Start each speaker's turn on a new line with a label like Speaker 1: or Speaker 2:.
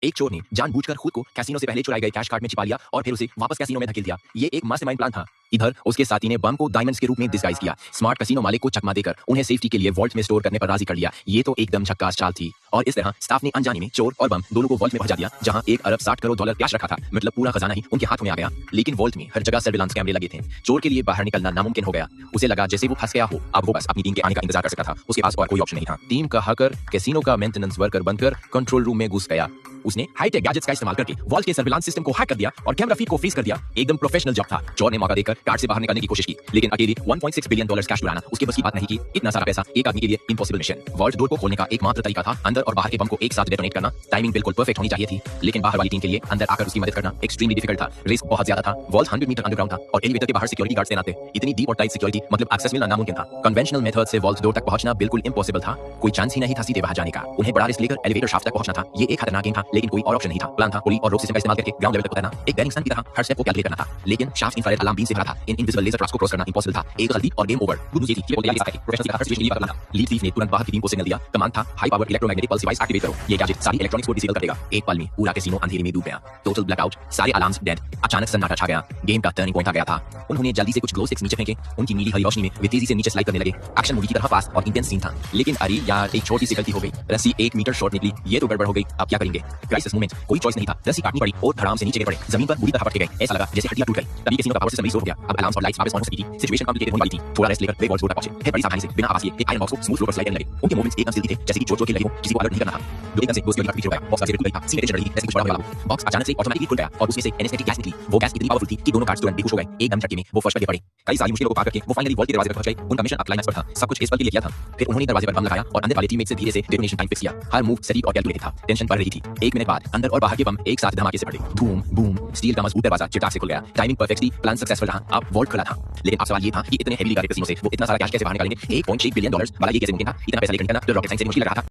Speaker 1: एक चोर ने जानबूझकर खुद को कैसीनो से पहले चुराए गए कैश कार्ड में छिपा लिया और फिर उसे वापस कैसीनो में धकेल दिया। ये एक मास्टरमाइंड प्लान था। इधर उसके साथी ने बम को डायमंड्स के रूप में डिस्गाइज किया। स्मार्ट कैसीनो मालिक को चकमा देकर उन्हें सेफ्टी के लिए वॉल्ट में स्टोर करने पर राजी कर लिया। ये तो एकदम झक्कास चाल थी। और इस तरह स्टाफ ने अनजाने में चोर और बम दोनों को वॉल्ट में पहुंचा दिया, जहां 1 अरब 60 करोड़ डॉलर कैश रखा था। मतलब पूरा खजाना ही उनके हाथों में आ गया। लेकिन वॉल्ट में हर जगह सर्विलांस कैमरे लगे थे। चोर के लिए बाहर निकलना नामुमकिन हो गया। उसे लगा जैसे वो फंस गया हो। अब वो बस अपनी टीम के आने का इंतजार कर सकता था। उसके पास और कोई ऑप्शन नहीं था। टीम का हैकर कैसीनो का मेंटेनेंस वर्कर बनकर कंट्रोल रूम में घुस गया। उसने हाईटेक गैजेट्स का इस्तेमाल करके वॉल्ट के सर्विलांस सिस्टम को हैक कर दिया और कैमरा फीड को फ्रीज कर दिया। एकदम प्रोफेशनल जॉब था। चोर ने मौका देकर कार्ड से बाहर निकलने की कोशिश की, लेकिन अकेले 1.6 बिलियन डॉलर्स कैश चुराना उसके बस की बात नहीं की। इतना सारा पैसा एक आदमी के लिए इम्पॉसिबल मिशन। वॉल्ट डोर को खोलने का एकमात्र तरीका था अंदर और बाहर के बम को एक साथ डेटोनेट करना। टाइमिंग बिल्कुल परफेक्ट होनी चाहिए थी, लेकिन बाहर वाली टीम के लिए अंदर आकर उसकी मदद करना एक्सट्रीमली डिफिकल्ट था। रिस्क बहुत ज्यादा था। वॉल्ट 100 मीटर अंडरग्राउंड था और एलिवेटर के बाहर सिक्योरिटी गार्ड्स तैनात थे। इतनी डीप और टाइट सिक्योरिटी मतलब एक्सेस मिलना नामुमकिन था। कन्वेंशनल मेथड से वॉल्ट डोर तक पहुंचना बिल्कुल इम्पॉसिबल था। कोई चांस ही नहीं था सीधे बाहर जाने का। उन्हें बड़ा रिस्क लेकर एलिवेटर शाफ्ट तक पहुंचना था। ये एक खतरनाक गेम था, लेकिन कोई और ऑप्शन नहीं था। प्लान था पुली और रोप सिस्टम का इस्तेमाल करके ग्राउंड लेवल तक उतरना। एक बैरिंग स्टन की तरह हर स्टेप को कैलकुलेट करना था। लेकिन शाफ्ट इंफ्रारेड अलार्म बीम से भरा था। इन इनविजिबल लेजर ट्रैप्स को क्रॉस करना इम्पॉसिबल था। एक गलती और गेम ओवर। गुड न्यूज़ ये थी कि वो तैयारी के साथ थे। प्रोफेशनल का हर सिचुएशन के लिए पता था। लीड थीफ ने तुरंत बाहर की टीम को सिग्नल दिया। कमांड था high power electromagnetic pulse device activate करो। ये गैजेट सारी इलेक्ट्रॉनिक्स को डिसेबल कर देगा। एक पल में पूरा कैसीनो अंधेरे में डूब गया। टोटल ब्लैकआउट, सारे अलार्म्स डेड। अचानक सन्नाटा छा गया। गेम का टर्निंग पॉइंट आ गया था। उन्होंने जल्दी से कुछ ग्लो स्टिक्स नीचे फेंके। उनकी नीली हरी रोशनी में वे तेजी से नीचे स्लाइड करने लगे। एक्शन मूवी की तरह फास्ट और इंटेंस सीन था। लेकिन अरे यार, एक छोटी सी गलती हो गई। रस्सी 1 मीटर शॉर्ट निकली। ये तो गड़बड़ हो गई। अब क्या करेंगे? Crisis moment. कोई चॉइस नहीं था। रस्सी काटनी पड़ी और धड़ाम से नीचे गिर पड़े। जमीन पर बुरी तरह पटक गए। ऐसा लगा जैसे हड्डियां टूट गई। तभी कैसीनो का पावर सिस्टम रिस्टोर हो गया। अब अलार्म्स और लाइट्स वापस ऑन हो सकती थी। सिचुएशन कॉम्प्लिकेटेड होने वाली थी। थोड़ा रेस्ट लेकर वे वॉल्ट डोर तक पहुंचे। फिर बड़ी सावधानी से बिना आवाज किए एक आयरन बॉक्स को स्मूथ फ्लोर पर स्लाइड करने लगे। उनके मूवमेंट्स एकदम स्टिल थे, जैसे कि चोर के लगे हो। किसी को अलर्ट नहीं करना था। दो एकदम से दो स्क्योरिटी गार्ड पीछे हो गया। बॉक्स का टूट गया था। सीन टेंशन रही जैसे कुछ बड़ा होने वाला हो। बॉक्स अचानक से ऑटोमेटिकली खुल गया और उसमें से एनेस्थेटिक गैस निकली। वो गैस इतनी पावरफुल थी कि दोनों गार्ड्स तुरंत बेहोश हो गए। एकदम झटके में वो फर्श पर गिर पड़े। कई सारी मुश्किलों को पार करके वो फाइनली वॉल्ट के दरवाजे पर पहुंच गए। उनका मिशन अब क्लाइमैक्स पर था। सब कुछ इस पल के लिए किया था। फिर उन्होंने दरवाजे पर बम लगाया और अंदर वाले टीममेट से धीरे से डेटोनेशन टाइम फिक्स किया। हर मूव सटीक और कैलकुलेटेड था। टेंशन बढ़ रही थी। 1 मिनट बाद अंदर और बाहर के बम एक साथ धमाके से फटे। धूम बूम। स्टील का मजबूत दरवाजा चिटाक से खुल गया। टाइमिंग परफेक्ट थी। प्लान सक्सेसफुल रहा। अब वॉल्ट खुला था। लेकिन अब सवाल ये था कि इतने हेवीली गार्डेड कैसीनो से वो इतना सारा कैश कैसे बाहर निकालेंगे? 1.6 बिलियन डॉलर्स वाला ये कैसे मुमकिन था? इतना पैसा लेकर निकलना तो रॉकेट साइंस से मुश्किल लग रहा था।